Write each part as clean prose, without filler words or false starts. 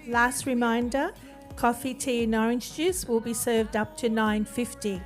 Last reminder, coffee, tea and orange juice will be served up to 9:50.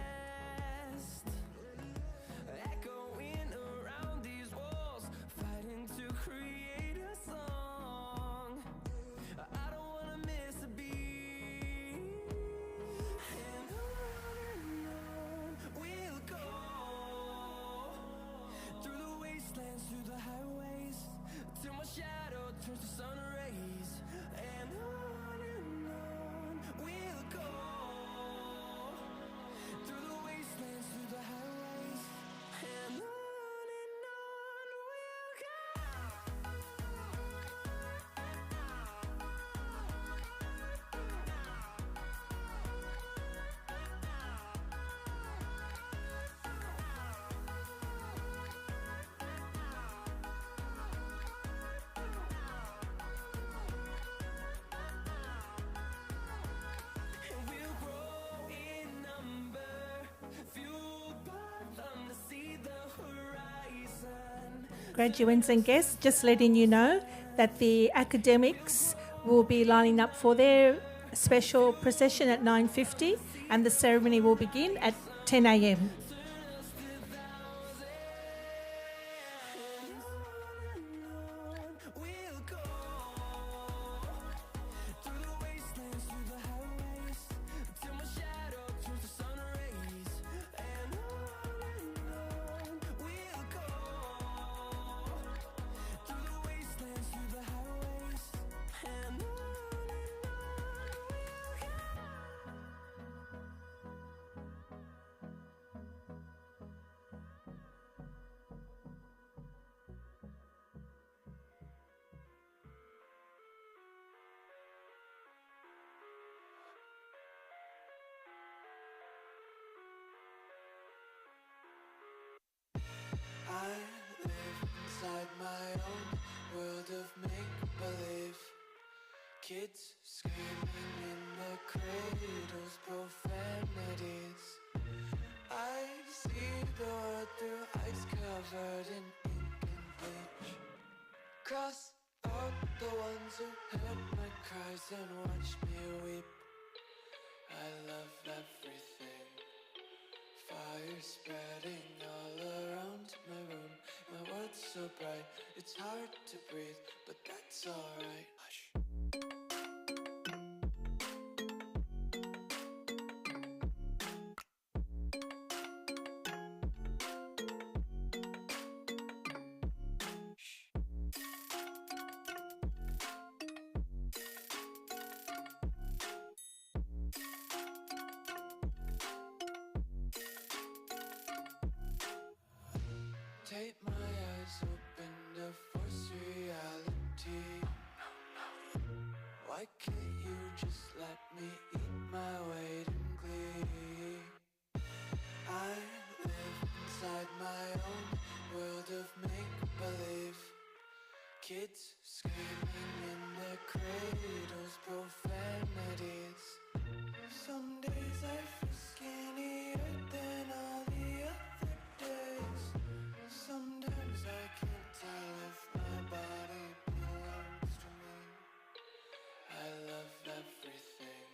Graduates and guests, just letting you know that the academics will be lining up for their special procession at 9:50 and the ceremony will begin at 10 a.m. I live inside my own world of make-believe. Kids screaming in their cradles, profanities. I see the world through ice covered in ink and bleach. Cross out the ones who heard my cries and watched me weep. I love everything. Fire spreading all around my room. My world's so bright, it's hard to breathe, but that's alright. Hush. Take my eyes open to force reality. Why can't you just let me eat my weight in glee? I live inside my own world of make-believe. Kids screaming in their cradles, profanities. Some days I feel skinnier than all the other days. Sometimes I can't tell if my body belongs to me. I love everything.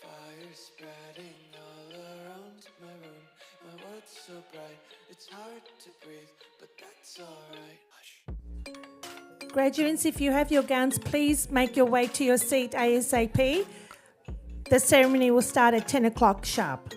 Fire spreading all around my room. My world's so bright, it's hard to breathe, but that's alright. Hush. Graduates, if you have your gowns, please make your way to your seat ASAP. The ceremony will start at 10 o'clock sharp.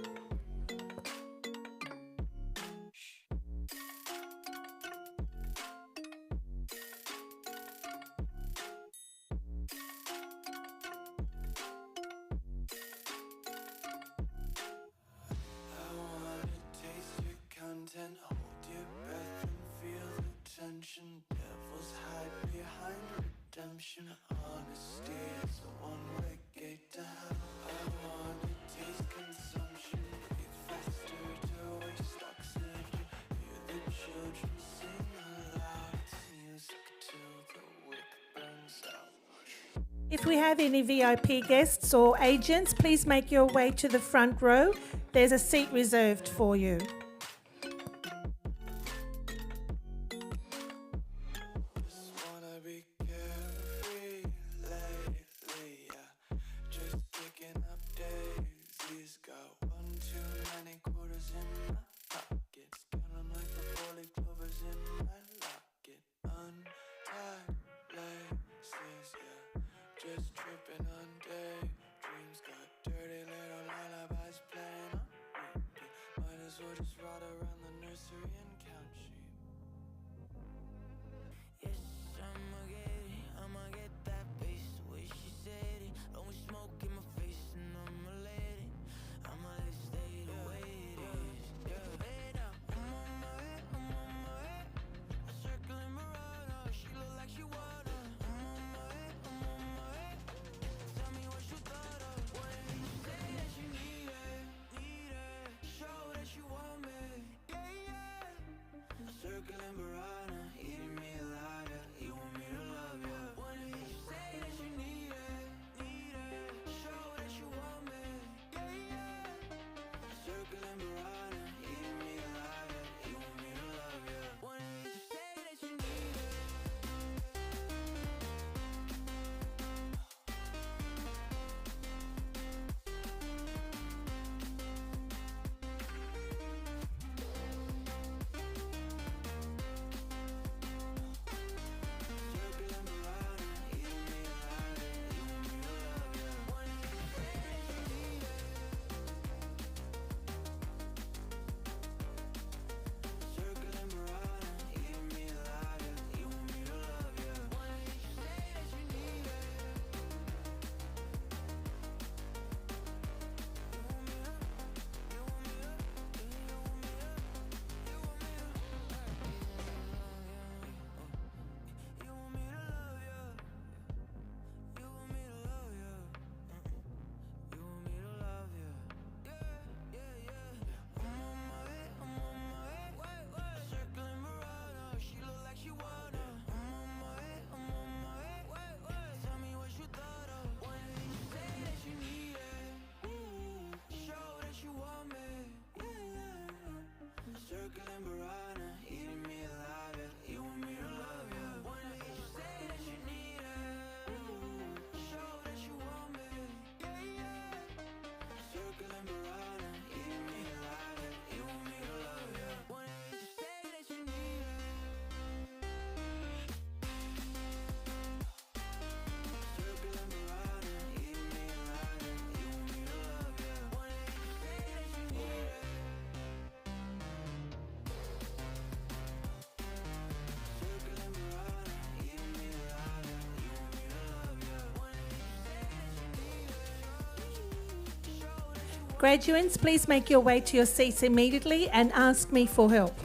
I wanna taste your content, hold your breath and feel the tension. Devils hide behind redemption. Honesty is a one-way gate to hell. I wanna taste consumption, breathe faster to waste oxygen. Hear the children sing aloud. It's music till the wick burns out. If we have any VIP guests or agents, please make your way to the front row. There's a seat reserved for you. Just wanna be carefree lately. just tripping on day. Dreams got dirty little lullabies playing on repeat. Might as well just ride around the nursery and count sheep. Yes, I'ma get that bass the way she said it. Don't smoke in my face and I'ma let it stay the way it is. Yeah, hey now, I'm on my way. I'm circling Murano, she look like she wanna. I'm on my way. Tell me what you thought of when you say that you need it. Show that you want me, yeah. I'm circling Murano, eating me alive, yeah. You want me to love you. When you say that you need it. Show that you want me, yeah. I'm circling Murano, eating me alive, yeah. You want me to love you. When you say that you need it. Circling Barana, eating me alive, yeah. You want me to love you. When you say that you need it, show that you want me, yeah. Circling Barana, eating me alive, yeah. You want me to love you. When you say that you need it. Circling Barana, eating me alive, yeah. You want me to love you. When you say that you need it. Graduates, please make your way to your seats immediately and ask me for help.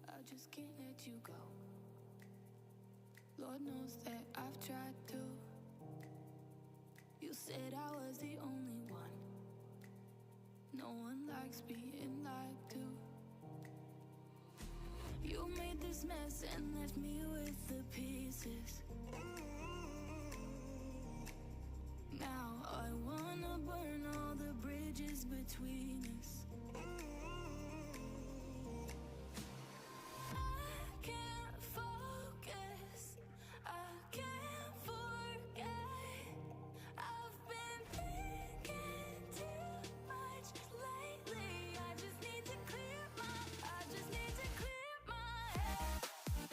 I just can't let you go. Lord knows that I've tried to. You said I was the only one. No one likes being lied to. You made this mess and left me with the pieces. Now I wanna burn all the bridges between us. I can't focus, I can't forget. I've been thinking too much lately. I just need to clear my head.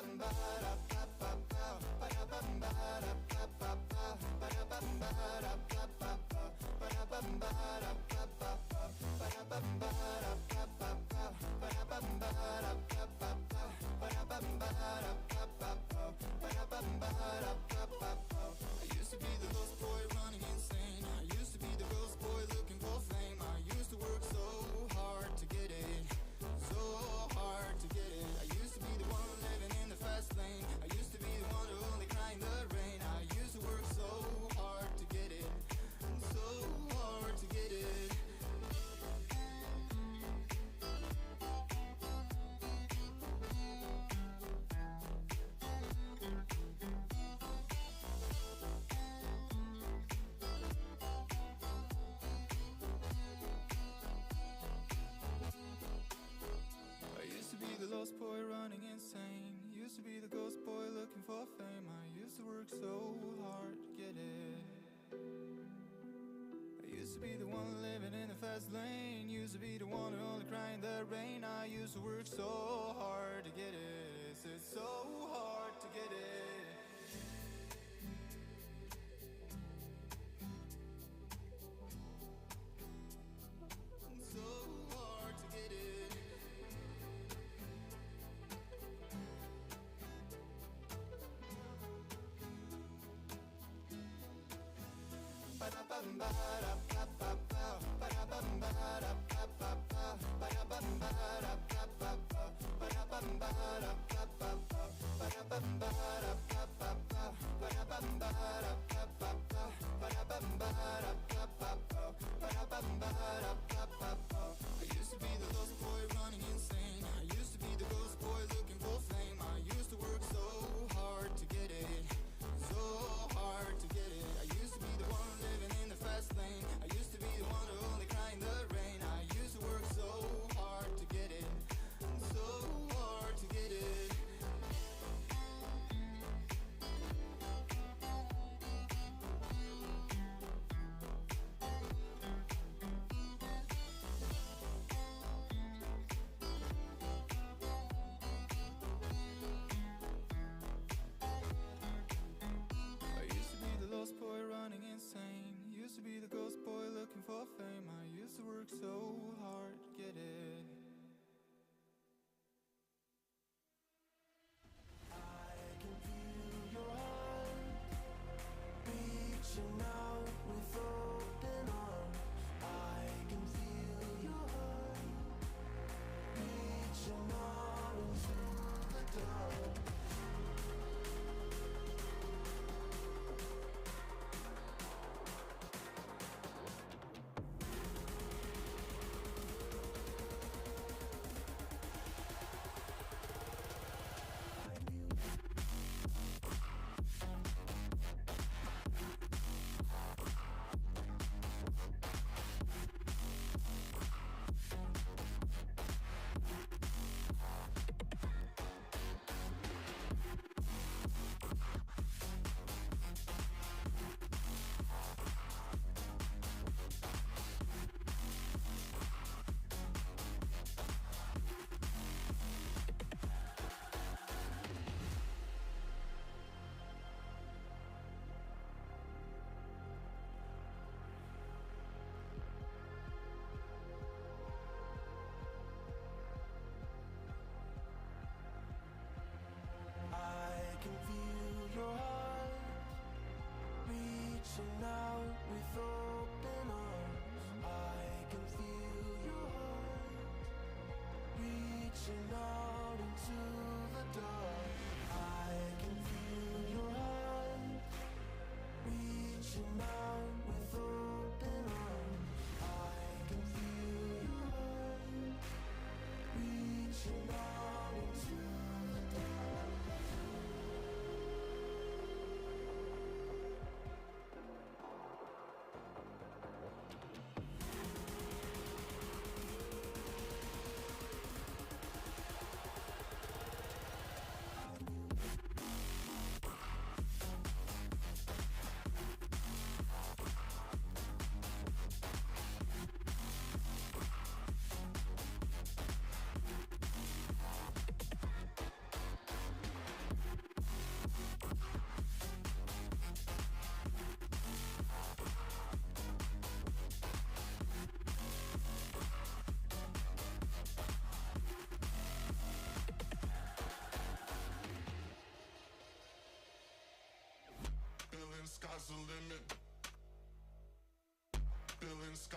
I used to be the lost boy running insane. I used to be the ghost boy looking for fame. I used to work so hard to get it, so hard to get it. I used to be the one living in the fast lane. I used to be the one who only cried in the rain. I used to work so hard to get it, so hard to get it. I used to be the lost boy running insane. Used to be the ghost boy looking for fame. I used to work so hard to get it. I used to be the one living in the fast lane. Used to be the one who only cried in the rain. I used to work so hard to get it. It's so hard to get it. So hard to get it. I used to be the lost boy running insane. I used to be the ghost boy looking for fame. I used to work so hard to get it, so hard to get it. I used to be the one living in the fast lane.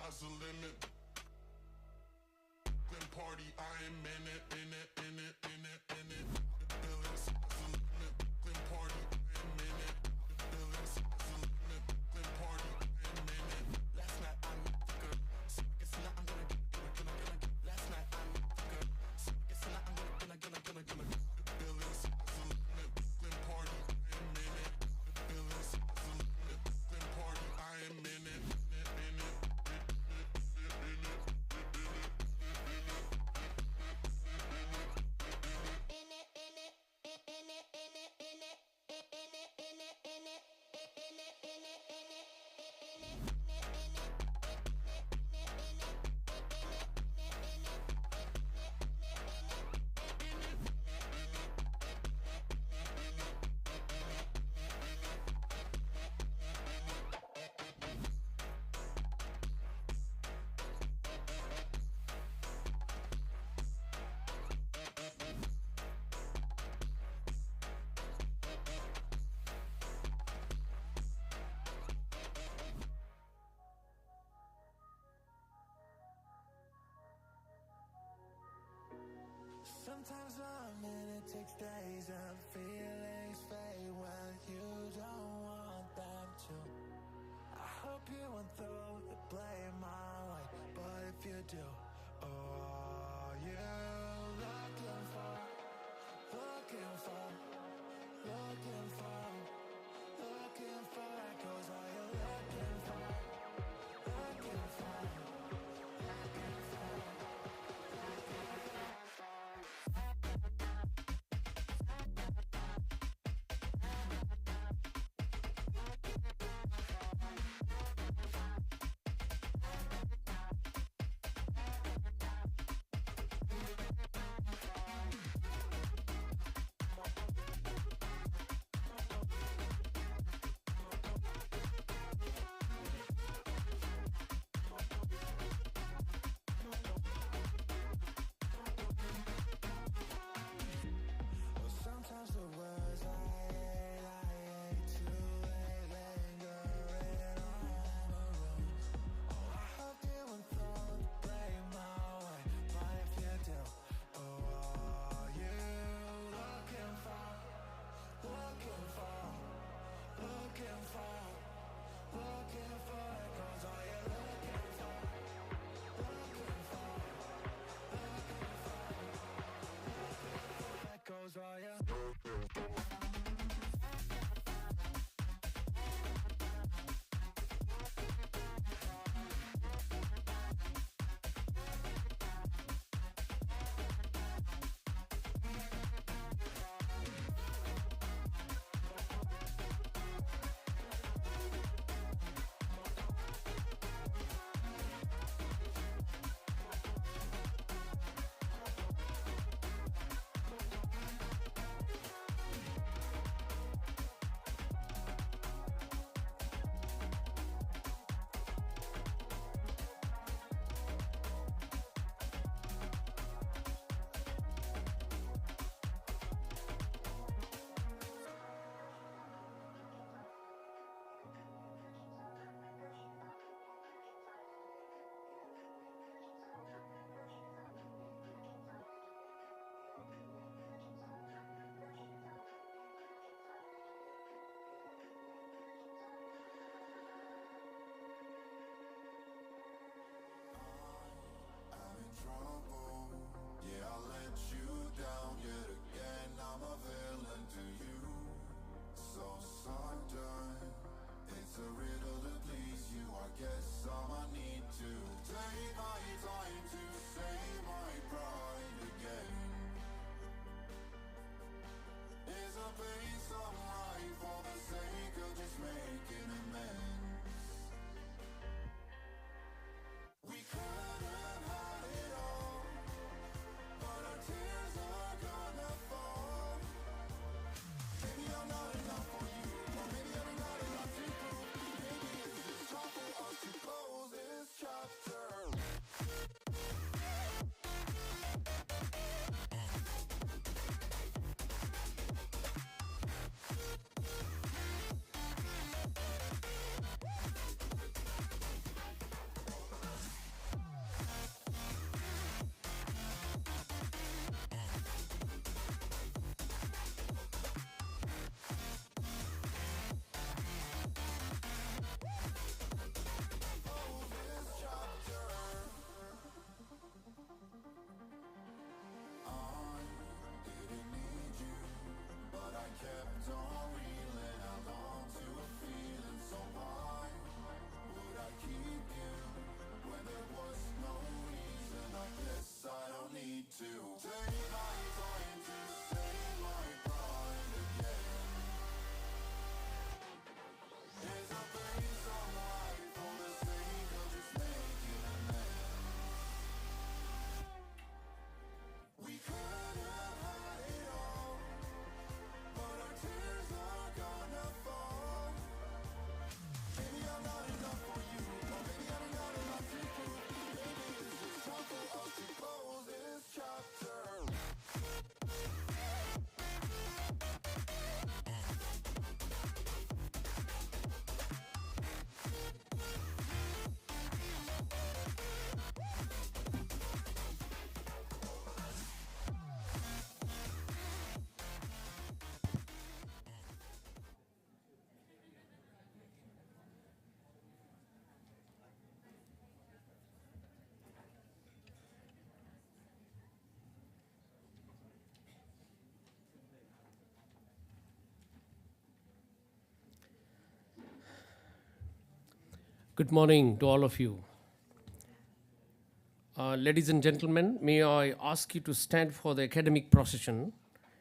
sky's the limit. Brooklyn party, I am in it, in it, in it, in it, in it. The feeling sky's the limit. Brooklyn party, I am in it. The feeling sky's the limit. Brooklyn party, I am in it. Last night I met the girl, so I guess tonight I'm gonna get. Last night I met the girl, so I guess tonight I'm gonna. The feeling sky's the limit. Brooklyn party, I am in it. The feeling sky's the limit. Brooklyn party, I am in it. In it. Sometimes 1 minute takes days and feelings fade when you don't want them to. I hope you won't throw the blame my way, but if you do, oh, you're looking for, looking for, looking for, looking for echoes. Are you looking for, looking for, looking for? Good morning to all of you. Ladies and gentlemen, may I ask you to stand for the academic procession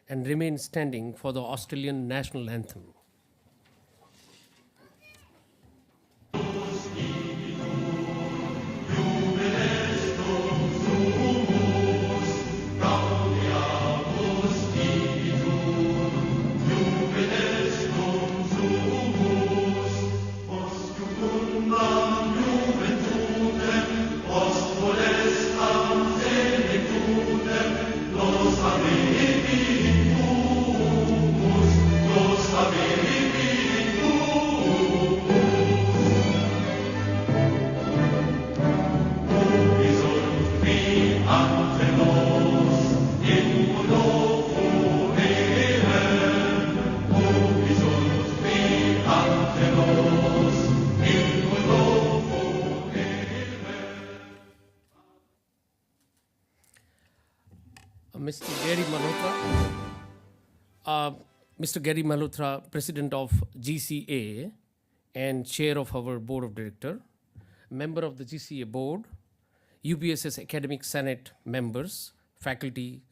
and remain standing for the Australian national anthem. Mr. Gary Malhotra, Mr. Gary Malhotra, President of GCA and Chair of our Board of Director, member of the GCA Board, UBSS Academic Senate members, faculty,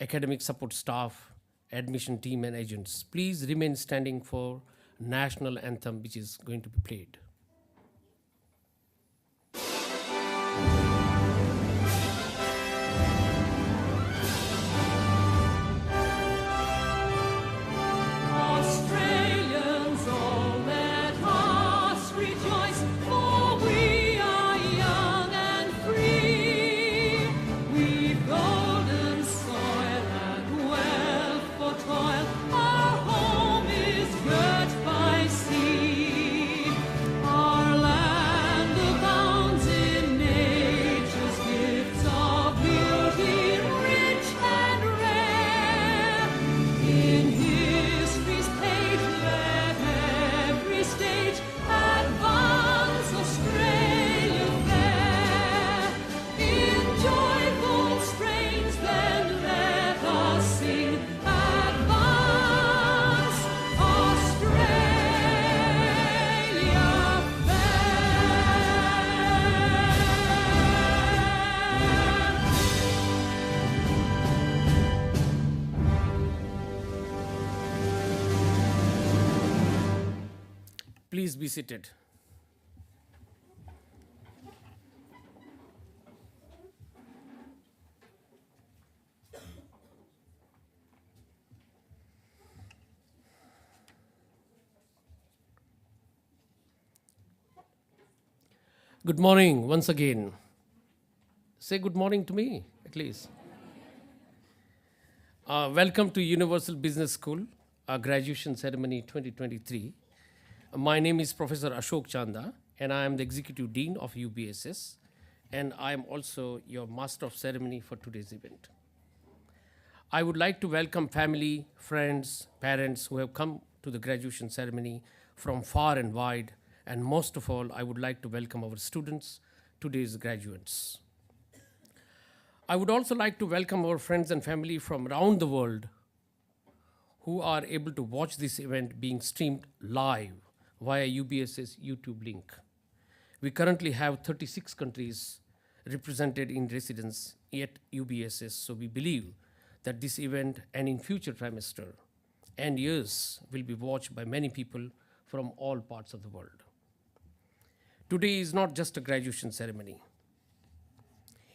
academic support staff, admission team and agents. Please remain standing for national anthem which is going to be played. Australians, all let us rejoice, for we are young and free. We've golden soil and wealth for toil. Our home is girt by sea. Our land abounds in nature's gifts of beauty, rich and rare. In history's page, let every stage advance Australia fair. In joyful strains, then let us sing, advance Australia Please be seated. Good morning once again. Say good morning to me, at least. Welcome to Universal Business School, our graduation ceremony 2023. My name is Professor Ashok Chanda, and I am the Executive Dean of UBSS, and I am also your Master of Ceremony for today's event. I would like to welcome family, friends, parents who have come to the graduation ceremony from far and wide, and most of all, I would like to welcome our students, today's graduates. I would also like to welcome our friends and family from around the world who are able to watch this event being streamed live via UBS's YouTube link. We currently have 36 countries represented in residence at UBSS, so we believe that this event and in future trimester and years will be watched by many people from all parts of the world. Today is not just a graduation ceremony.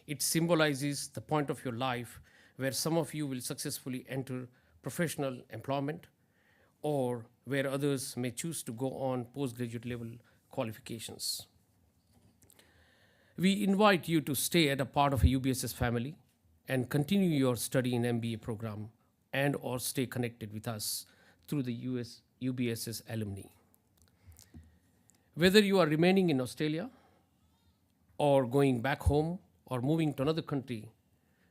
It symbolizes the point of your life where some of you will successfully enter professional employment or where others may choose to go on postgraduate level qualifications. We invite you to stay at a part of a UBSS family and continue your study in MBA program and or stay connected with us through the UBSS alumni. Whether you are remaining in Australia or going back home or moving to another country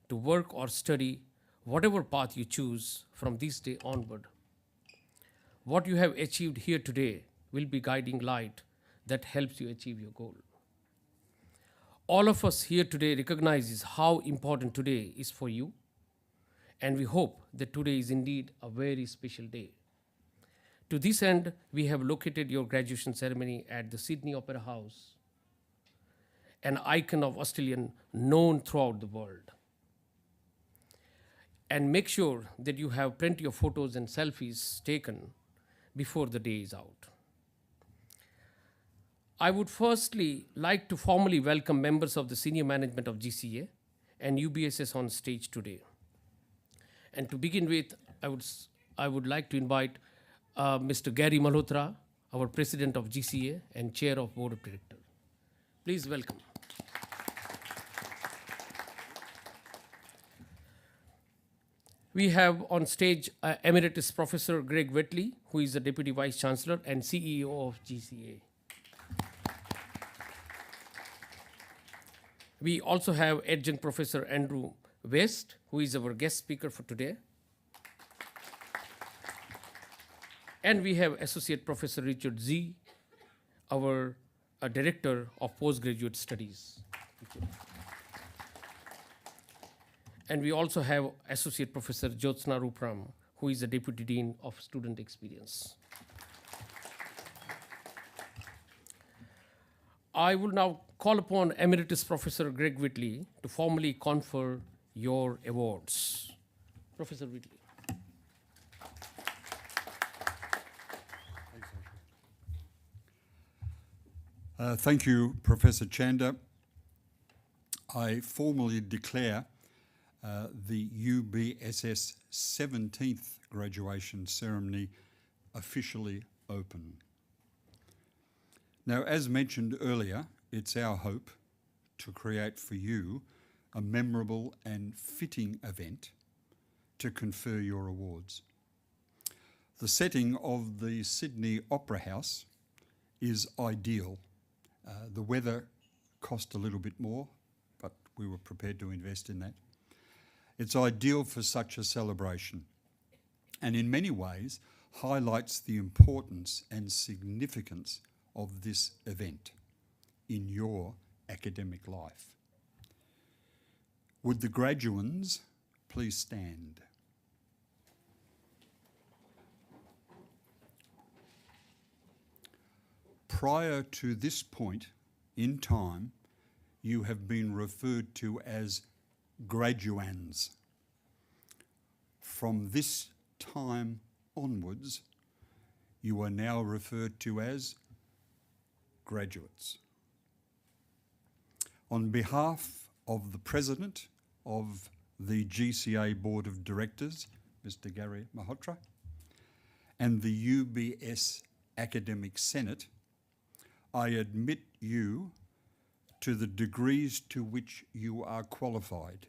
to work or study, whatever path you choose from this day onward, what you have achieved here today will be guiding light that helps you achieve your goal. All of us here today recognizes how important today is for you, and we hope that today is indeed a very special day. To this end, we have located your graduation ceremony at the Sydney Opera House an icon of Australian known throughout the world. And make sure that you have plenty of photos and selfies taken before the day is out. I would firstly like to formally welcome members of the senior management of GCA and UBSS on stage today. And to begin with, I would like to invite Mr. Gary Malhotra, our President of GCA and Chair of Board of Directors. Please welcome. We have on stage Emeritus Professor Greg Whitley, who is the Deputy Vice Chancellor and CEO of GCA. We also have Adjunct Professor Andrew West, who is our guest speaker for today. And we have Associate Professor Richard Z, our Director of Postgraduate Studies. And we also have Associate Professor Jyotsna Rupram, who is the Deputy Dean of Student Experience. I will now call upon Emeritus Professor Greg Whitley to formally confer your awards. Professor Whitley. Thank you, Professor Chanda. I formally declare the UBSS 17th graduation ceremony officially open. Now, as mentioned earlier, it's our hope to create for you a memorable and fitting event to confer your awards. The setting of the Sydney Opera House is ideal. The weather cost a little bit more, but we were prepared to invest in that. It's ideal for such a celebration, and in many ways highlights the importance and significance of this event in your academic life. Would the graduands please stand? Prior to this point in time, you have been referred to as graduands. From this time onwards, you are now referred to as graduates. On behalf of the President of the GCA Board of Directors, Mr. Gary Malhotra, and the UBS Academic Senate, I admit you to the degrees to which you are qualified.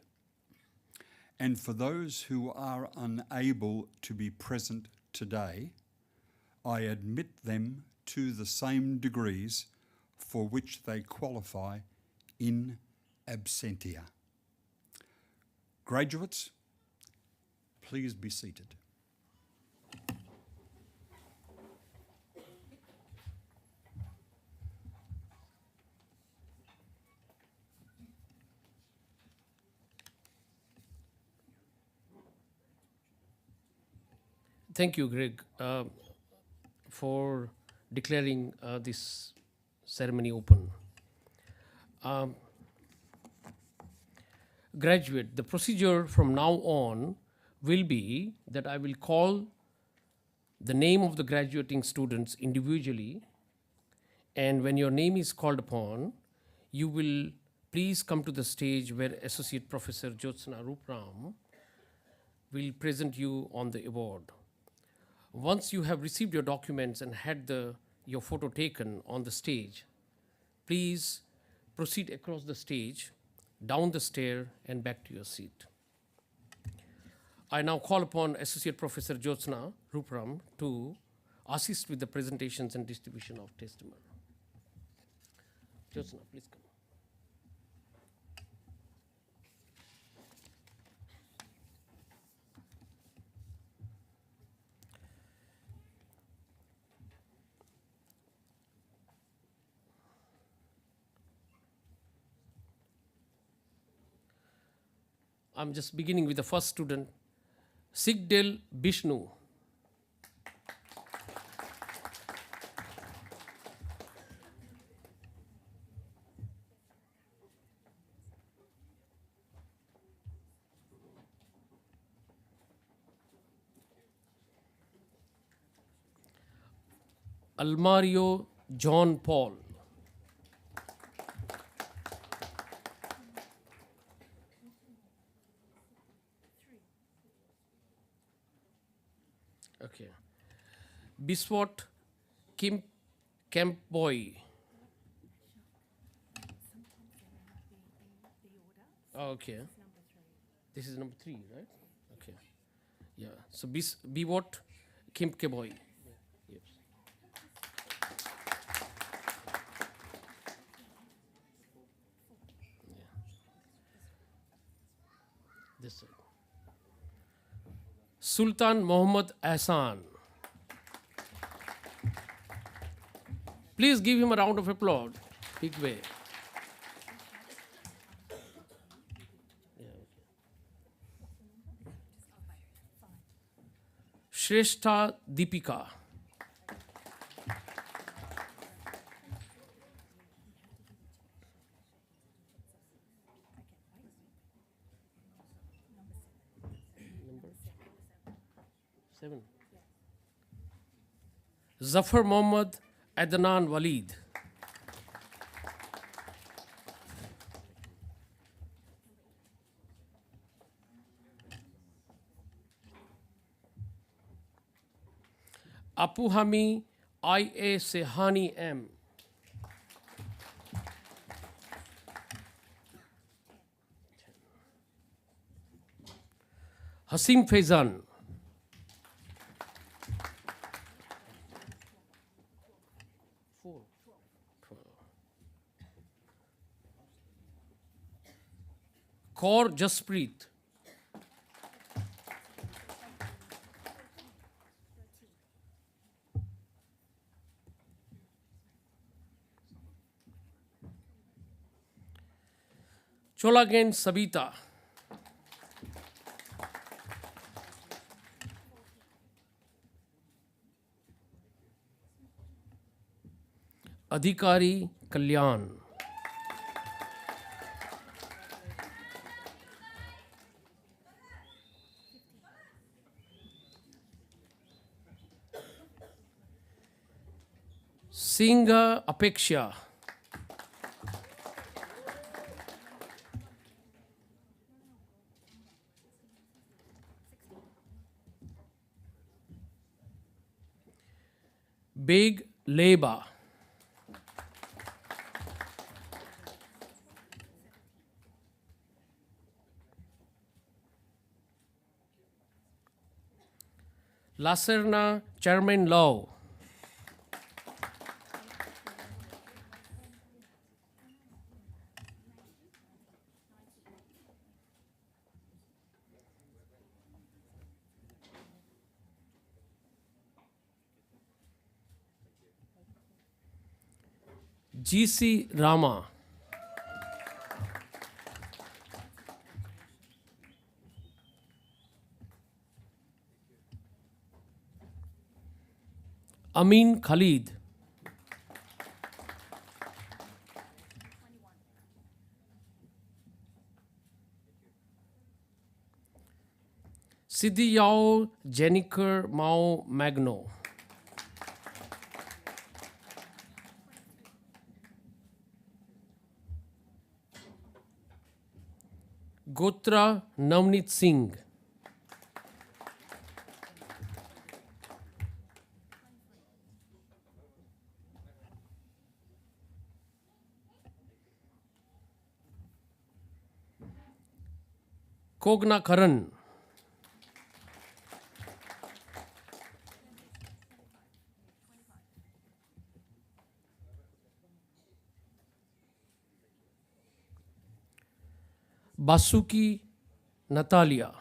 And for those who are unable to be present today, I admit them to the same degrees for which they qualify in absentia. Graduates, please be seated. Thank you, Greg, for declaring this ceremony open. Graduate, the procedure from now on will be that I will call the name of the graduating students individually, and when your name is called upon, you will please come to the stage where Associate Professor Jyotsna Rupram will present you on the award. Once you have received your documents and had your photo taken on the stage, please proceed across the stage, down the stair, and back to your seat. I now call upon Associate Professor Jyotsna Rupram to assist with the presentations and distribution of testimony. Jyotsna, please come. I'm just beginning with the first student, Sigdel Bishnu. Almario John Paul. Okay. Biswat Kim Campboy. Okay. This is number 3, right? Okay. Yeah. So Biswat Kim Campboy. Yes. This side. Sultan Muhammad Ahsan. Please give him a round of applause. Big way. Shrestha Deepika. Number 7. Zafar Mohammad Adnan Walid. Apuhami I.A. Sehani M. Hasim Faizan. Kaur Jasprit. Cholagen Sabita. Adhikari Kalyan. Singha Apeksha. Beg Leba. Lacerna Chairman Law. G.C. Rama. Amin Khalid. Sidi Yao Jennifer Mao Magno. Gotra Navneet Singh. Kogna Karan. Basuki Natalia.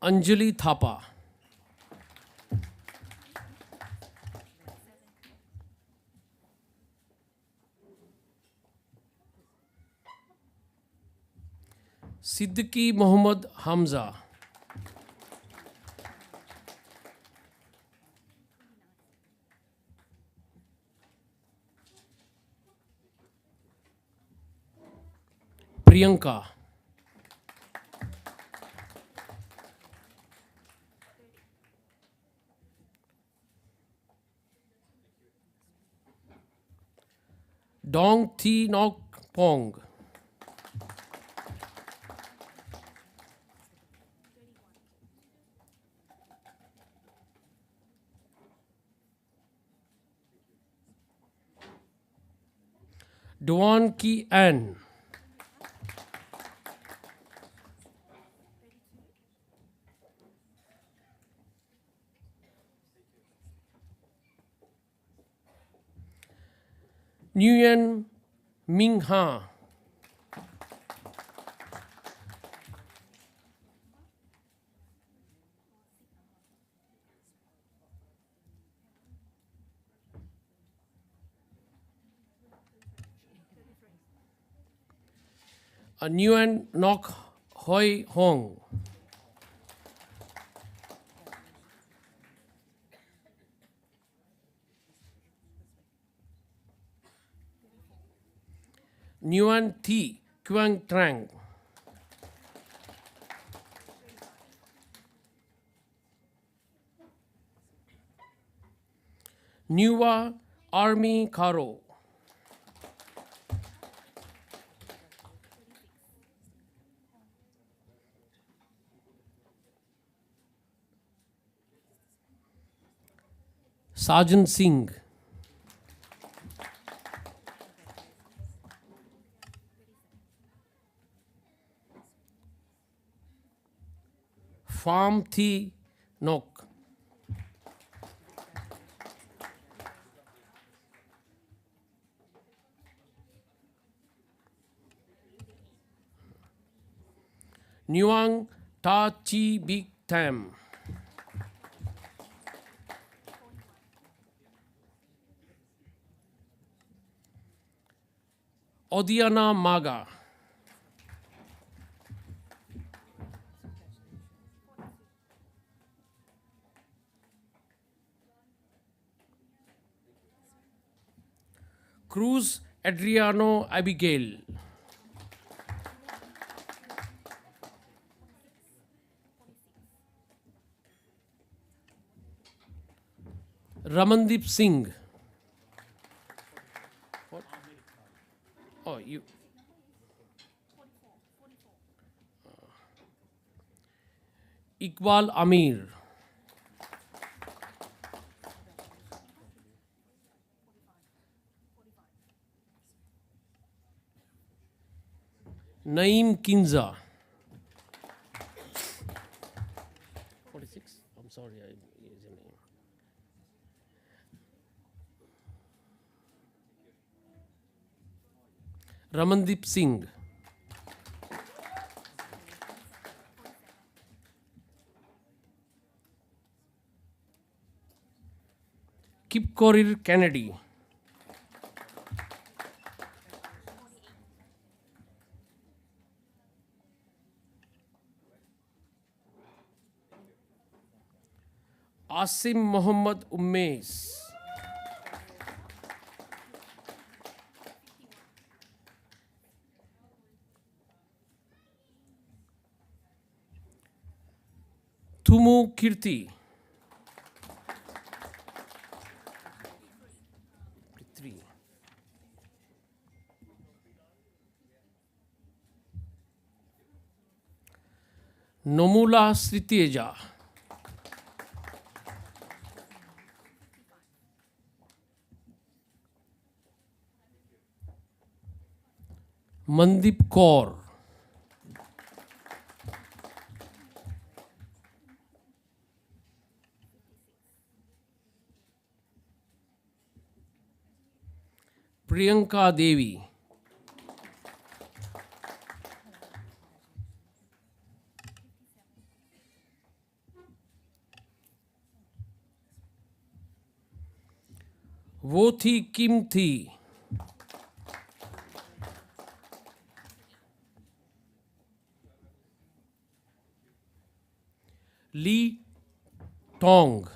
Anjali Thapa. Siddiqui Mohammad Hamza. Priyanka. Dong Thi Nok Pong. Duan Ki An. Nguyen Minh Ha. Nguyen Nok Hoi Hong. Nguyen Thi Quang Trang. Nuwa Army Karo. Sergeant Singh. Pham Thi Nok. Nguyen Ta Chi Big Tam. Odiana Maga. Cruz Adriano Abigail. Ramandeep Singh. What? Oh, you. Iqbal Amir. Naeem Kinza. 46? I'm sorry, I used a name. Ramandeep Singh. Kipkorir Kennedy. Asim Mohammad Ummais. Thumu Kirti. Three. Nomula Sriteja. Mandip Kaur. Priyanka Devi. Wo Thi Kim Thi. Lee Tong.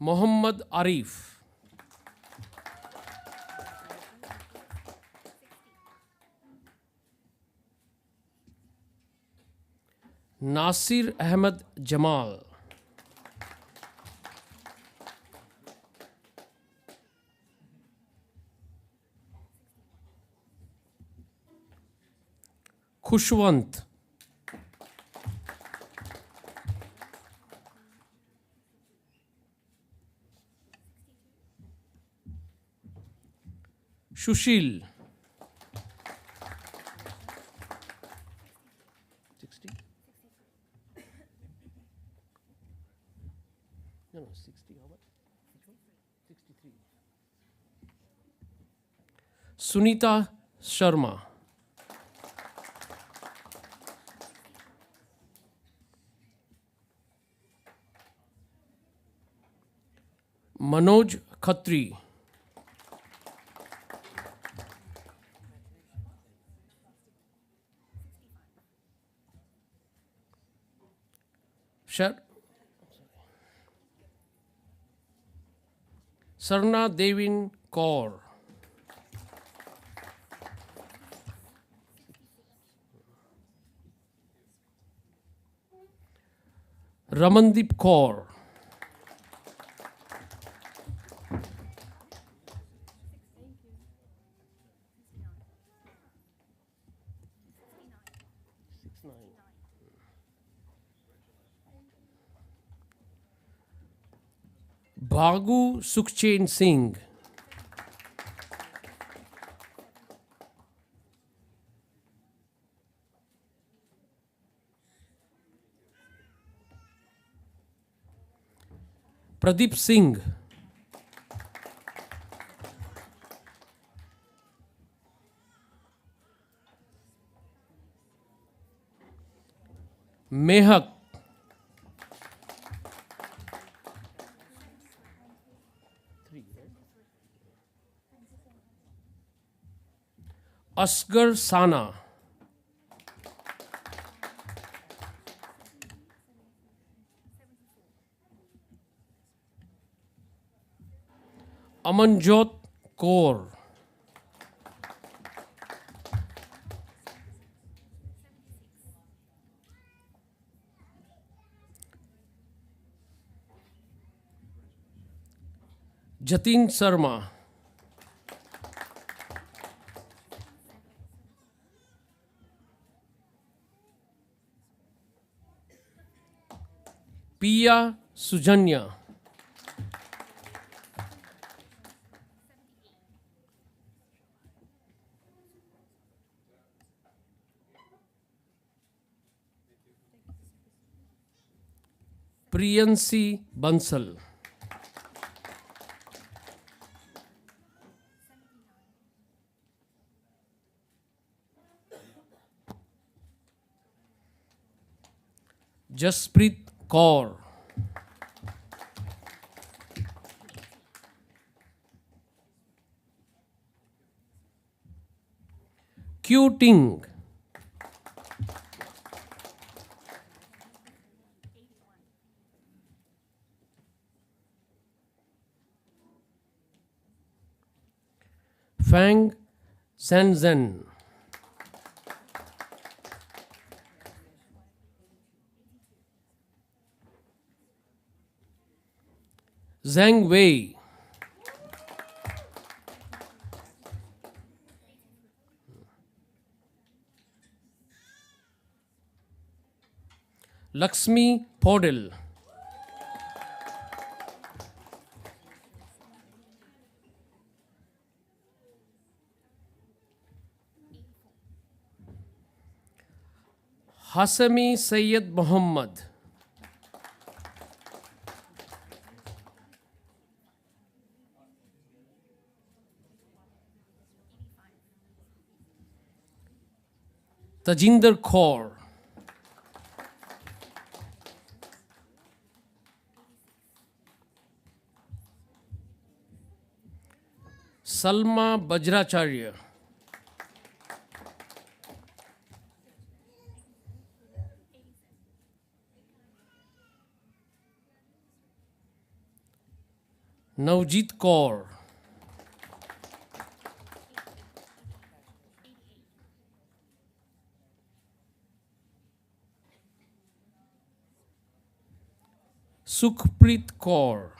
Mohammad Arif. Nasir Ahmed Jamal. Khushwant. Shushil. 60? No, 60. How much? 63. Sunita Sharma. Manoj Khatri. Sarna Devin Kaur. Ramandeep Kaur. Bhagu Sukhchain Singh. Pradeep Singh. Mehak. Asghar Sana. Amanjot Kaur. Jatin Sharma. Pia Sujanya. Priyansi Bansal. Jasprit Kaur. Q Ting. Fang Shenzhen. Zhang Wei. Lakshmi Podel. Hasami Sayyid Muhammad. Tajinder Kaur. Salma Bajracharya. Navjeet Kaur. Sukhpreet Kaur.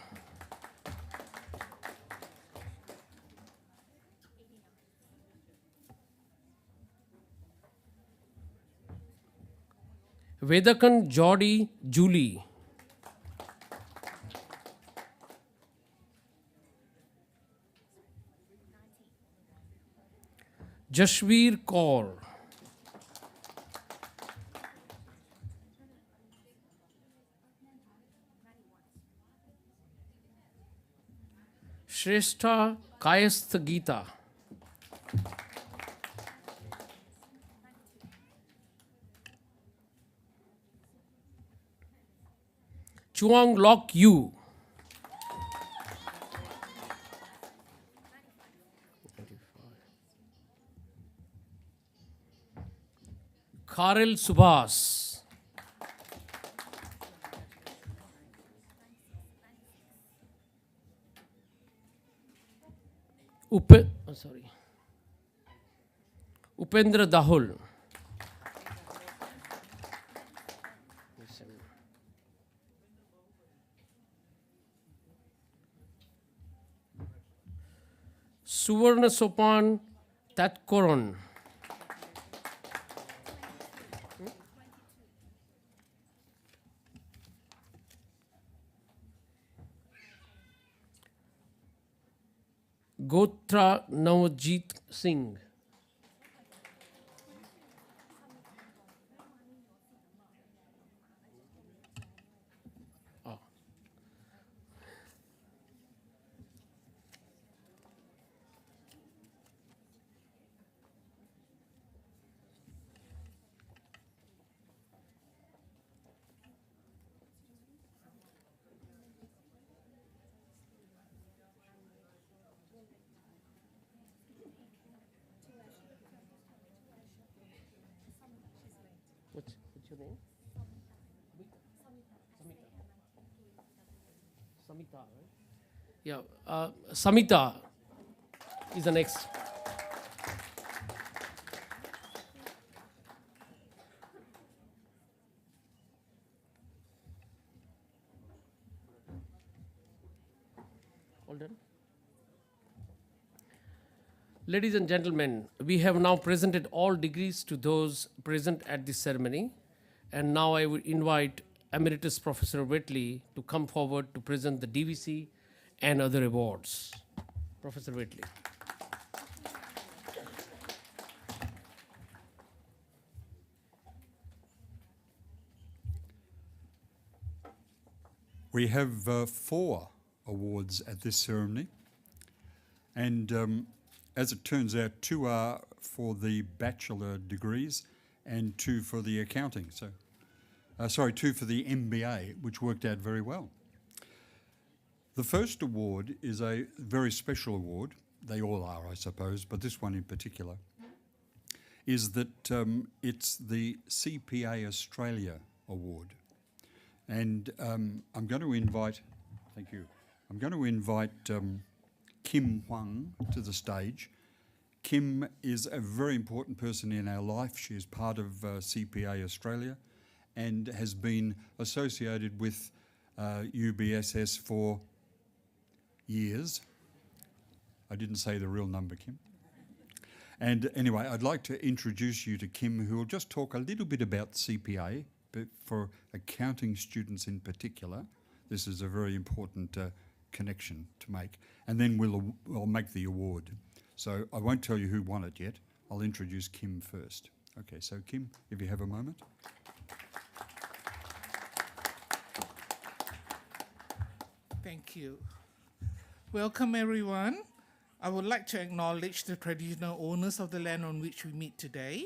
Vedakan Jodi Julie. Jashveer Kaur. Shrestha Kayasth Geeta. Chuang Lok Yu. Karel Subhas. Upendra Dahul. Suvarna Sopan Tatkoron. Gotra Navjeet Singh. What's your name? Samita, right? Yeah, Samita is the next. All done? Ladies and gentlemen, we have now presented all degrees to those present at this ceremony. And now I would invite Emeritus Professor Whitley to come forward to present the DVC and other awards. Professor Whitley. We have 4 awards at this ceremony, and as it turns out, 2 are for the bachelor degrees and 2 for the accounting. So, 2 for the MBA, which worked out very well. The first award is a very special award. They all are, I suppose, but this one in particular is that it's the CPA Australia Award. And I'm going to invite, thank you, I'm going to invite Kim Huang to the stage. Kim is a very important person in our life. She is part of CPA Australia and has been associated with UBSS for years. I didn't say the real number, Kim. And anyway, I'd like to introduce you to Kim, who will just talk a little bit about CPA, but for accounting students in particular. This is a very important connection to make. And then we'll make the award. So I won't tell you who won it yet. I'll introduce Kim first. Okay, so Kim, if you have a moment. Thank you. Welcome, everyone. I would like to acknowledge the traditional owners of the land on which we meet today.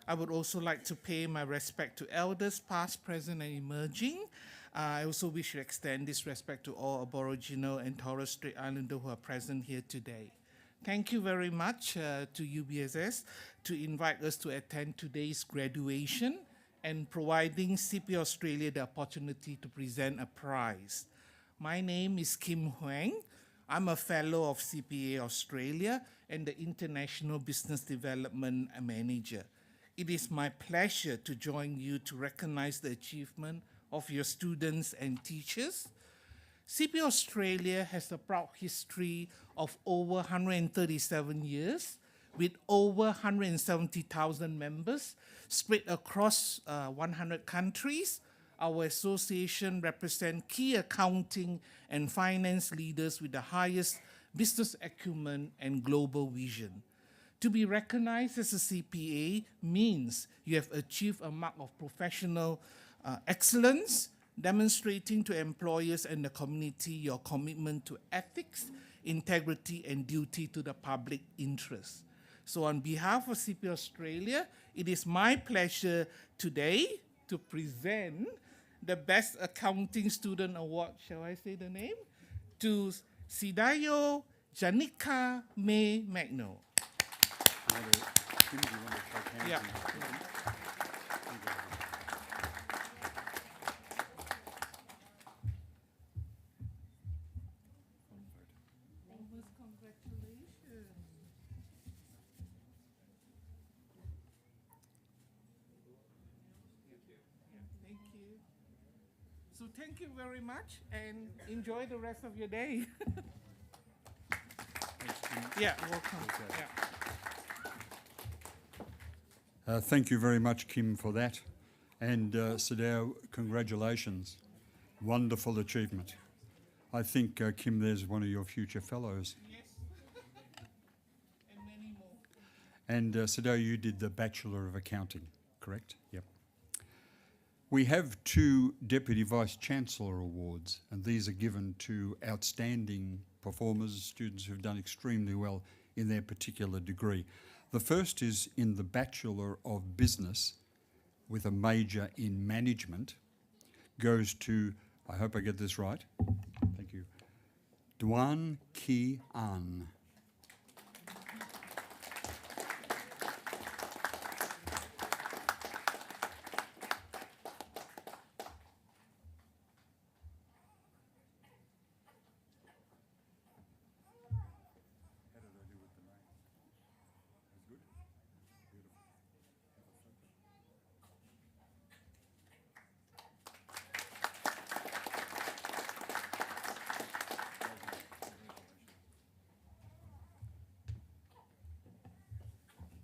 I would also like to pay my respect to elders past, present, and emerging. I also wish to extend this respect to all Aboriginal and Torres Strait Islander who are present here today. Thank you very much to UBSS to invite us to attend today's graduation and providing CPA Australia the opportunity to present a prize. My name is Kim Huang. I'm a fellow of CPA Australia and the International Business Development Manager. It is my pleasure to join you to recognize the achievement of your students and teachers. CPA Australia has a proud history of over 137 years with over 170,000 members spread across 100 countries. Our association represents key accounting and finance leaders with the highest business acumen and global vision. To be recognized as a CPA means you have achieved a mark of professional excellence, demonstrating to employers and the community your commitment to ethics, integrity, and duty to the public interest. So on behalf of CPA Australia, it is my pleasure today to present the Best Accounting Student Award, shall I say the name, to Sidayo Janika May Magno. Kim, do you want to shake hands? Yeah. Congratulations. Thank you. So thank you very much and enjoy the rest of your day. Yeah, welcome. Yeah. Thank you very much, Kim, for that. And Sadao, congratulations. Wonderful achievement. I think, Kim, there's one of your future fellows. Yes. And many more. And Sadao, you did the Bachelor of Accounting, correct? Yep. We have 2 Deputy Vice-Chancellor Awards, and these are given to outstanding performers, students who've done extremely well in their particular degree. The first is in the Bachelor of Business with a major in management, goes to, I hope I get this right, thank you, Duan Ki An.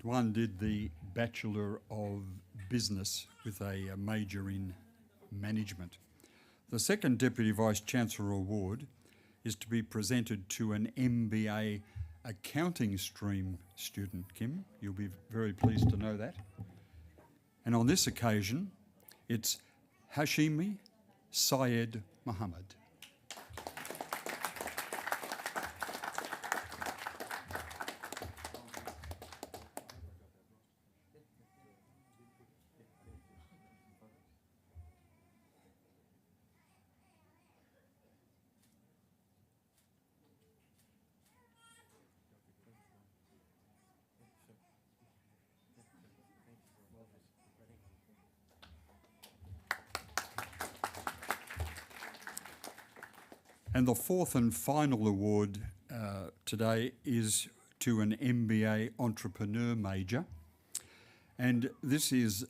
Duan did the Bachelor of Business with a major in management. The second Deputy Vice-Chancellor Award is to be presented to an MBA accounting stream student, Kim. You'll be very pleased to know that. And on this occasion, it's Hashimi Syed Muhammad. And the fourth and final award today is to an MBA entrepreneur major. And this is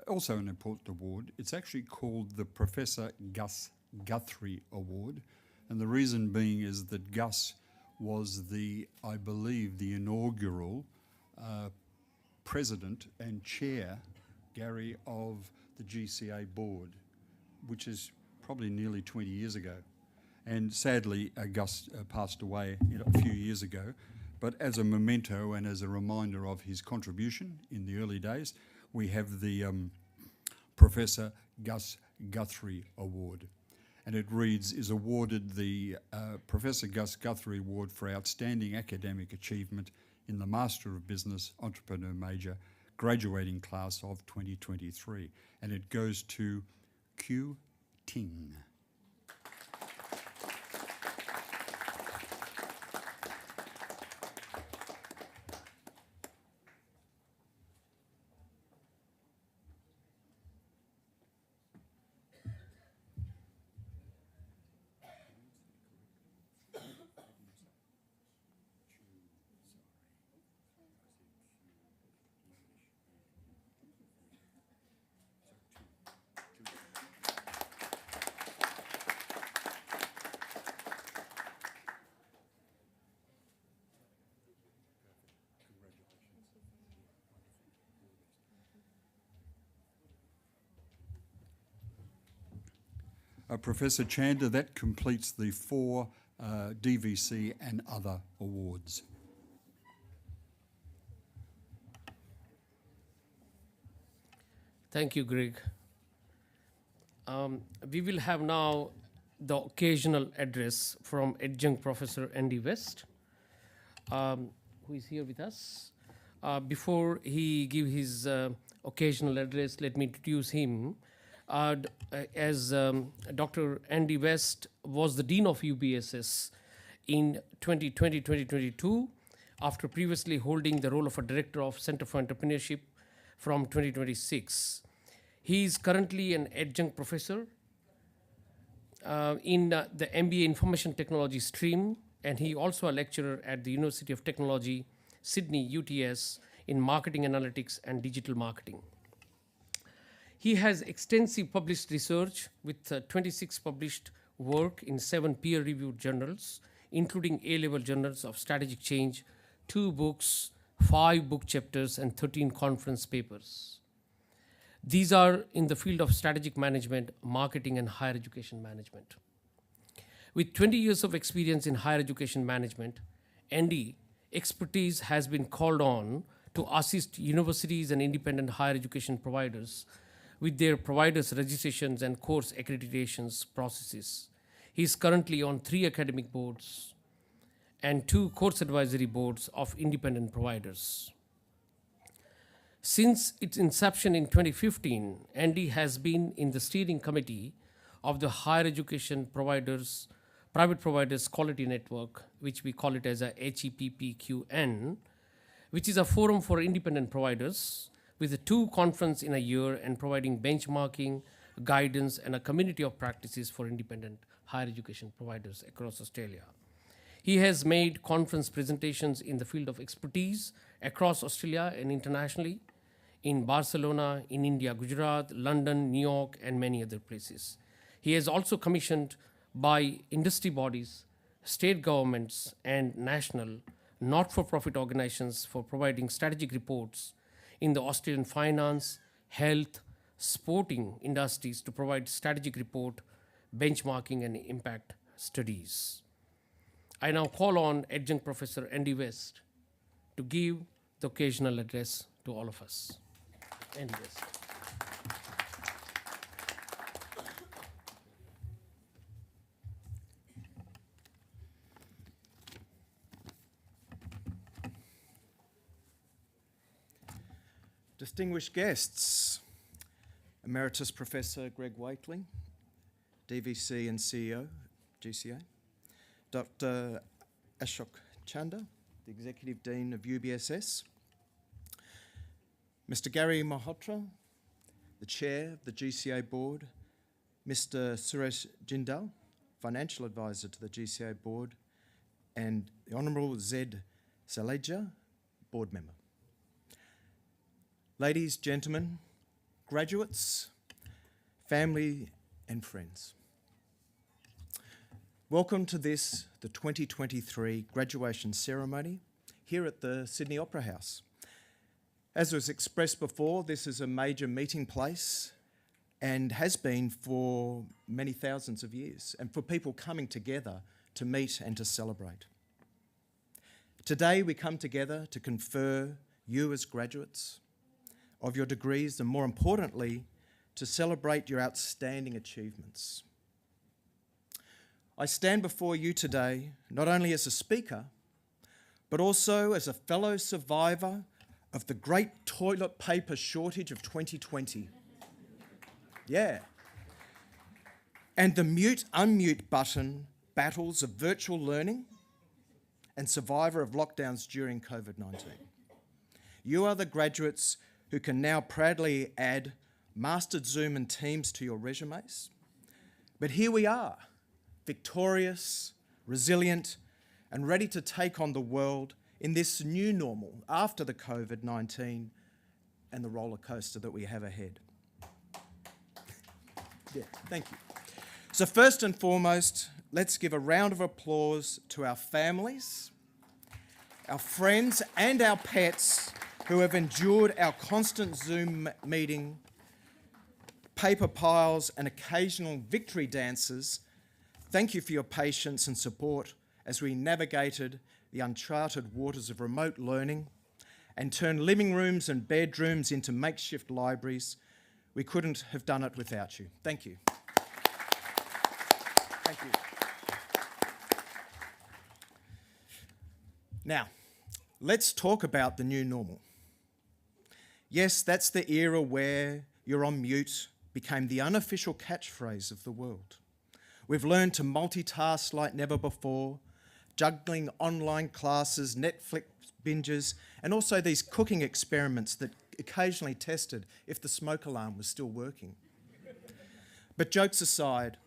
also an important award. It's actually called the Professor Gus Guthrie Award. And the reason being is that Gus was I believe, the inaugural president and chair, Gary, of the GCA board, which is probably nearly 20 years ago. And sadly, Gus passed away a few years ago. But as a memento and as a reminder of his contribution in the early days, we have the Professor Gus Guthrie Award. And it reads, is awarded the Professor Gus Guthrie Award for outstanding academic achievement in the Master of Business Entrepreneur Major graduating class of 2023. And it goes to Q Ting. Professor Chanda, that completes the 4 DVC and other awards. Thank you, Greg. We will have now the occasional address from Adjunct Professor Andy West, who is here with us. Before he give his occasional address, let me introduce him. Dr. Andy West was the Dean of UBSS in 2020-2022, after previously holding the role of a Director of Center for Entrepreneurship from 2026. He is currently an adjunct professor in the MBA Information Technology stream, and he also a lecturer at the University of Technology, Sydney, UTS, in Marketing Analytics and Digital Marketing. He has extensive published research with 26 published work in 7 peer-reviewed journals, including A-level journals of strategic change, 2 books, 5 book chapters, and 13 conference papers. These are in the field of strategic management, marketing, and higher education management. With 20 years of experience in higher education management, Andy expertise has been called on to assist universities and independent higher education providers with their providers' registrations and course accreditations processes. He is currently on 3 academic boards and 2 course advisory boards of independent providers. Since its inception in 2015, Andy has been in the steering committee of the Higher Education Providers, Private Providers Quality Network, which we call it as a HEPPQN, which is a forum for independent providers with 2 conferences in a year and providing benchmarking, guidance, and a community of practices for independent higher education providers across Australia. He has made conference presentations in the field of expertise across Australia and internationally, in Barcelona, in India, Gujarat, London, New York, and many other places. He has also commissioned by industry bodies, state governments, and national not-for-profit organizations for providing strategic reports in the Australian finance, health, sporting industries to provide strategic report, benchmarking, and impact studies. I now call on Adjunct Professor Andy West to give the occasional address to all of us. Andy West. Distinguished guests, Emeritus Professor Greg Wakeling, DVC and CEO, GCA, Dr. Ashok Chanda, the Executive Dean of UBSS, Mr. Gary Malhotra, the Chair of the GCA Board, Mr. Suresh Jindal, Financial Advisor to the GCA Board, and the Honourable Zed Saleja, Board Member. Ladies, gentlemen, graduates, family and friends. Welcome to this, the 2023 graduation ceremony here at the Sydney Opera House. As was expressed before, this is a major meeting place and has been for many thousands of years, and for people coming together to meet and to celebrate. Today we come together to confer you as graduates of your degrees, and more importantly, to celebrate your outstanding achievements. I stand before you today not only as a speaker, but also as a fellow survivor of the great toilet paper shortage of 2020. Yeah. And the mute-unmute button battles of virtual learning, and survivor of lockdowns during COVID-19. You are the graduates who can now proudly add mastered Zoom and Teams to your resumes. But here we are, victorious, resilient, and ready to take on the world in this new normal after the COVID-19 and the roller coaster that we have ahead. Yeah, thank you. So first and foremost, let's give a round of applause to our families, our friends, and our pets who have endured our constant Zoom meeting paper piles, and occasional victory dances, thank you for your patience and support as we navigated the uncharted waters of remote learning and turned living rooms and bedrooms into makeshift libraries. We couldn't have done it without you. Thank you. Thank you. Now, let's talk about the new normal. Yes, that's the era where "you're on mute" became the unofficial catchphrase of the world. We've learned to multitask like never before, juggling online classes, Netflix binges, and also these cooking experiments that occasionally tested if the smoke alarm was still working. But jokes aside,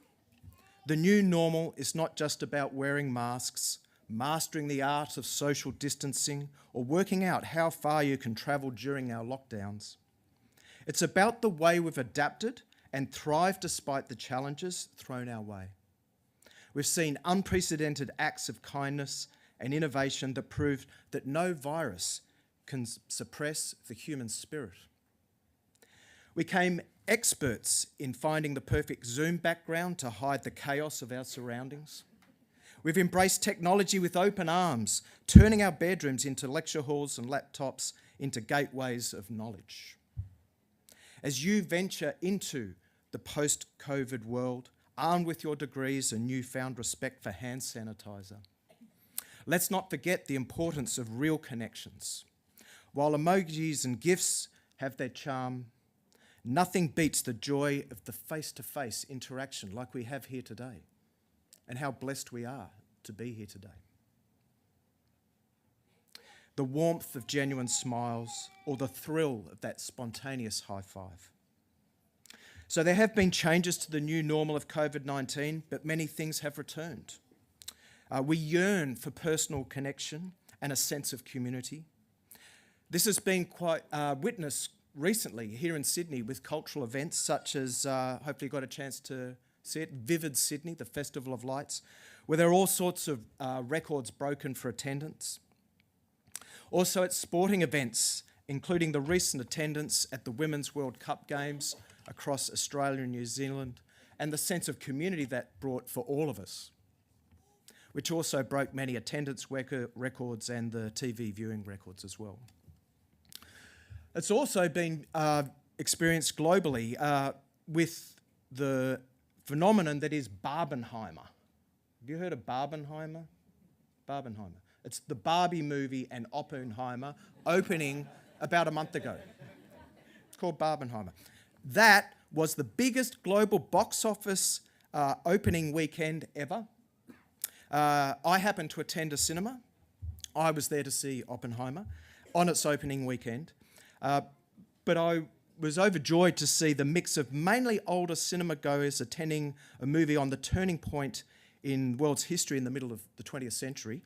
the new normal is not just about wearing masks, mastering the art of social distancing, or working out how far you can travel during our lockdowns. It's about the way we've adapted and thrived despite the challenges thrown our way. We've seen unprecedented acts of kindness and innovation that proved that no virus can suppress the human spirit. We became experts in finding the perfect Zoom background to hide the chaos of our surroundings. We've embraced technology with open arms, turning our bedrooms into lecture halls and laptops into gateways of knowledge. As you venture into the post-COVID world, armed with your degrees and newfound respect for hand sanitizer, let's not forget the importance of real connections. While emojis and GIFs have their charm, nothing beats the joy of the face-to-face interaction like we have here today, and how blessed we are to be here today. The warmth of genuine smiles, or the thrill of that spontaneous high five. So there have been changes to the new normal of COVID-19, but many things have returned. We yearn for personal connection and a sense of community. This has been quite witnessed recently here in Sydney with cultural events such as, hopefully you got a chance to see it, Vivid Sydney, the Festival of Lights, where there are all sorts of records broken for attendance. Also at sporting events, including the recent attendance at the Women's World Cup Games across Australia and New Zealand, and the sense of community that brought for all of us, which also broke many attendance records and the TV viewing records as well. It's also been experienced globally with the phenomenon that is Barbenheimer. Have you heard of Barbenheimer? Barbenheimer. It's the Barbie movie and Oppenheimer opening about a month ago. It's called Barbenheimer. That was the biggest global box office opening weekend ever. I happened to attend a cinema. I was there to see Oppenheimer on its opening weekend. But I was overjoyed to see the mix of mainly older cinema goers attending a movie on the turning point in the world's history in the middle of the 20th century.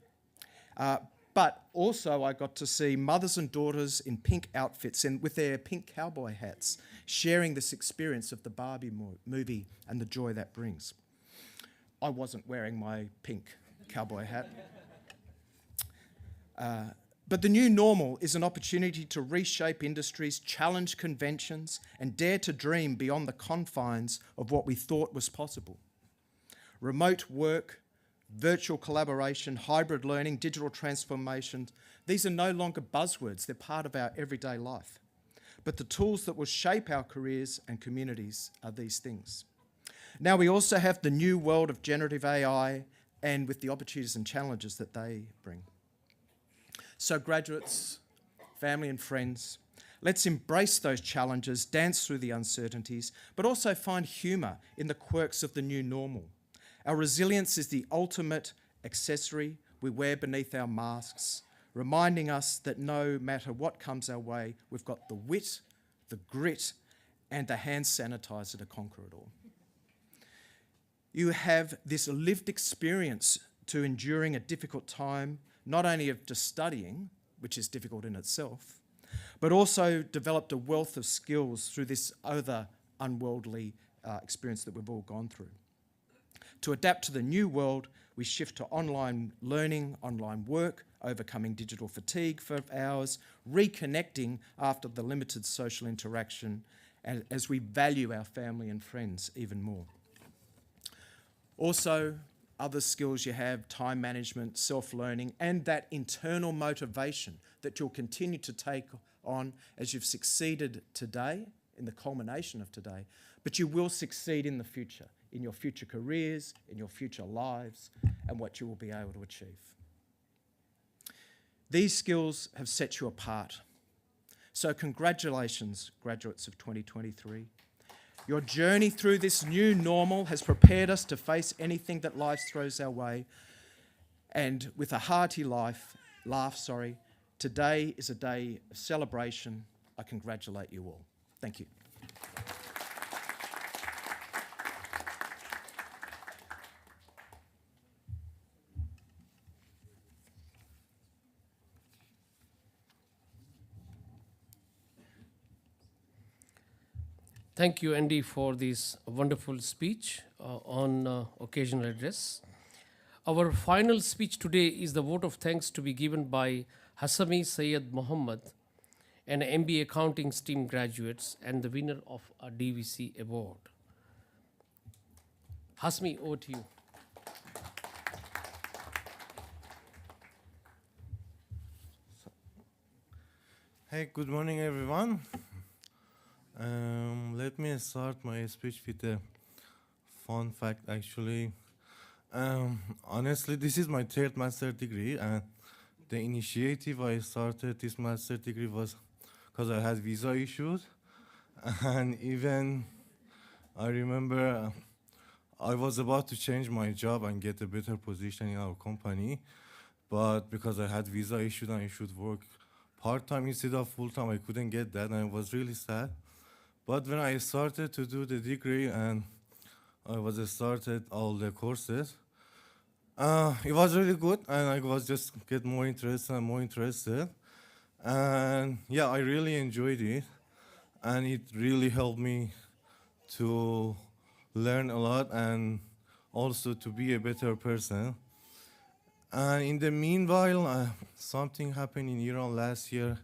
But also I got to see mothers and daughters in pink outfits and with their pink cowboy hats, sharing this experience of the Barbie movie and the joy that brings. I wasn't wearing my pink cowboy hat. But the new normal is an opportunity to reshape industries, challenge conventions, and dare to dream beyond the confines of what we thought was possible. Remote work, virtual collaboration, hybrid learning, digital transformation, these are no longer buzzwords, they're part of our everyday life. But the tools that will shape our careers and communities are these things. Now we also have the new world of generative AI and with the opportunities and challenges that they bring. So graduates, family and friends, let's embrace those challenges, dance through the uncertainties, but also find humour in the quirks of the new normal. Our resilience is the ultimate accessory we wear beneath our masks, reminding us that no matter what comes our way, we've got the wit, the grit, and the hand sanitizer to conquer it all. You have this lived experience to enduring a difficult time, not only of just studying, which is difficult in itself, but also developed a wealth of skills through this other unworldly experience that we've all gone through. To adapt to the new world, we shift to online learning, online work, overcoming digital fatigue for hours, reconnecting after the limited social interaction, as we value our family and friends even more. Also, other skills you have, time management, self-learning, and that internal motivation that you'll continue to take on as you've succeeded today, in the culmination of today, but you will succeed in the future, in your future careers, in your future lives, and what you will be able to achieve. These skills have set you apart. So congratulations, graduates of 2023. Your journey through this new normal has prepared us to face anything that life throws our way. And with a hearty laugh, today is a day of celebration. I congratulate you all. Thank you. Thank you, Andy, for this wonderful speech on occasional address. Our final speech today is the vote of thanks to be given by Hassami Syed Muhammad, an MBA accounting stream graduates and the winner of a DVC award. Hasmi, over to you. Hey, good morning, everyone. Let me start my speech with a fun fact, actually. Honestly, this is my third master degree, and the initiative I started this master degree was because I had visa issues. And even I remember I was about to change my job and get a better position in our company, but because I had visa issues and I should work part-time instead of full-time, I couldn't get that, and I was really sad. But when I started to do the degree and I started all the courses, it was really good, and I was just get more interested and more interested. And yeah, I really enjoyed it, and it really helped me to learn a lot and also to be a better person. And in the meanwhile, something happened in Iran last year.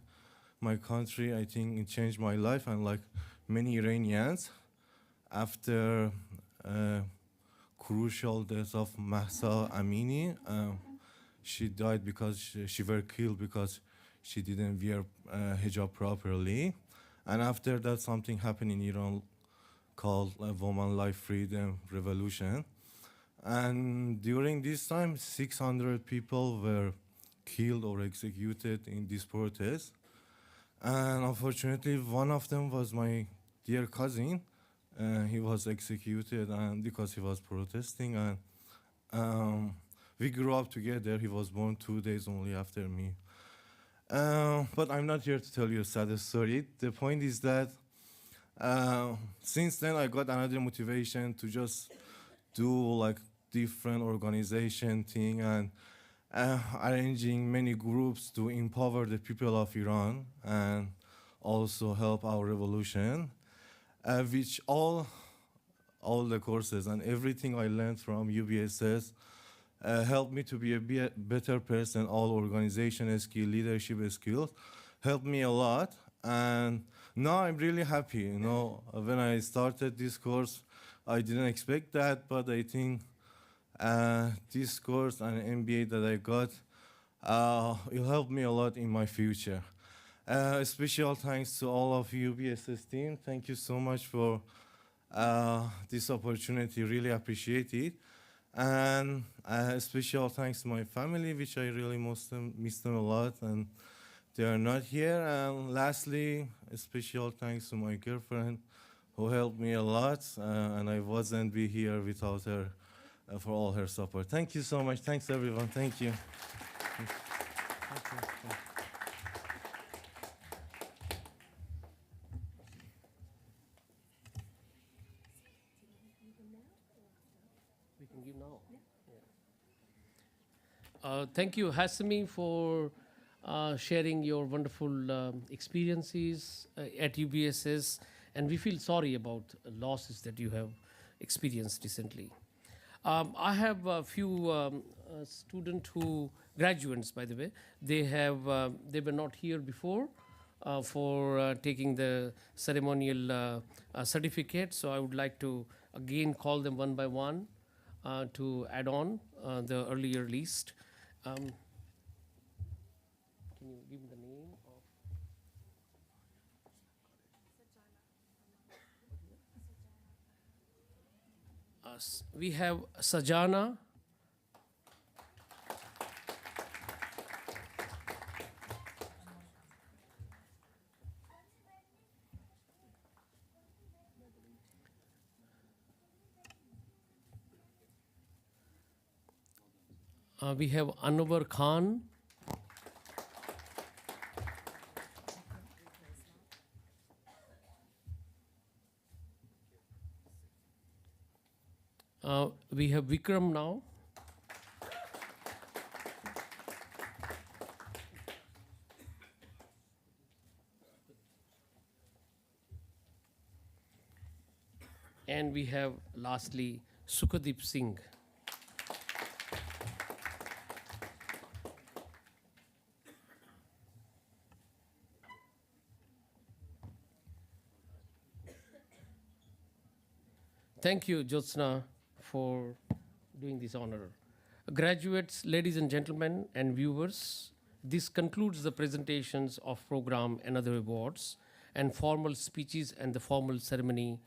My country, I think it changed my life, and like many Iranians, after crucial death of Mahsa Amini, she died because she was killed because she didn't wear hijab properly. And after that, something happened in Iran called Woman Life Freedom Revolution. And during this time, 600 people were killed or executed in this protest. And unfortunately, one of them was my dear cousin. He was executed and because he was protesting, and we grew up together. He was born 2 days only after me. But I'm not here to tell you a sad story. The point is that since then I got another motivation to just do like different organization thing and arranging many groups to empower the people of Iran and also help our revolution, which all the courses and everything I learned from UBSS helped me to be a better person. All organization skill, leadership skills helped me a lot, and now I'm really happy. You know, when I started this course, I didn't expect that, but I think this course and MBA that I got, will help me a lot in my future. Special thanks to all of UBSS team. Thank you so much for this opportunity. Really appreciate it. And special thanks to my family, which I really miss them a lot, and they are not here. And lastly, a special thanks to my girlfriend, who helped me a lot, and I wasn't be here without her for all her support. Thank you so much. Thanks, everyone. Thank you. We can give now. Thank you, Hassami, for sharing your wonderful experiences at UBSS, and we feel sorry about losses that you have experienced recently. I have a few students graduates, by the way. They were not here before, for taking the ceremonial certificate. So I would like to again call them one by one to add on the earlier list. Can you give me the name of? We have Sajana. We have Anwar Khan. We have Vikram now. And we have lastly Sukhdeep Singh. Thank you, Jyotsna, for doing this honor. Graduates, ladies and gentlemen, and viewers, this concludes the presentations of program and other awards and formal speeches and the formal ceremony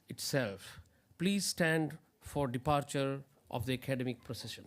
itself. Please stand for departure of the academic procession.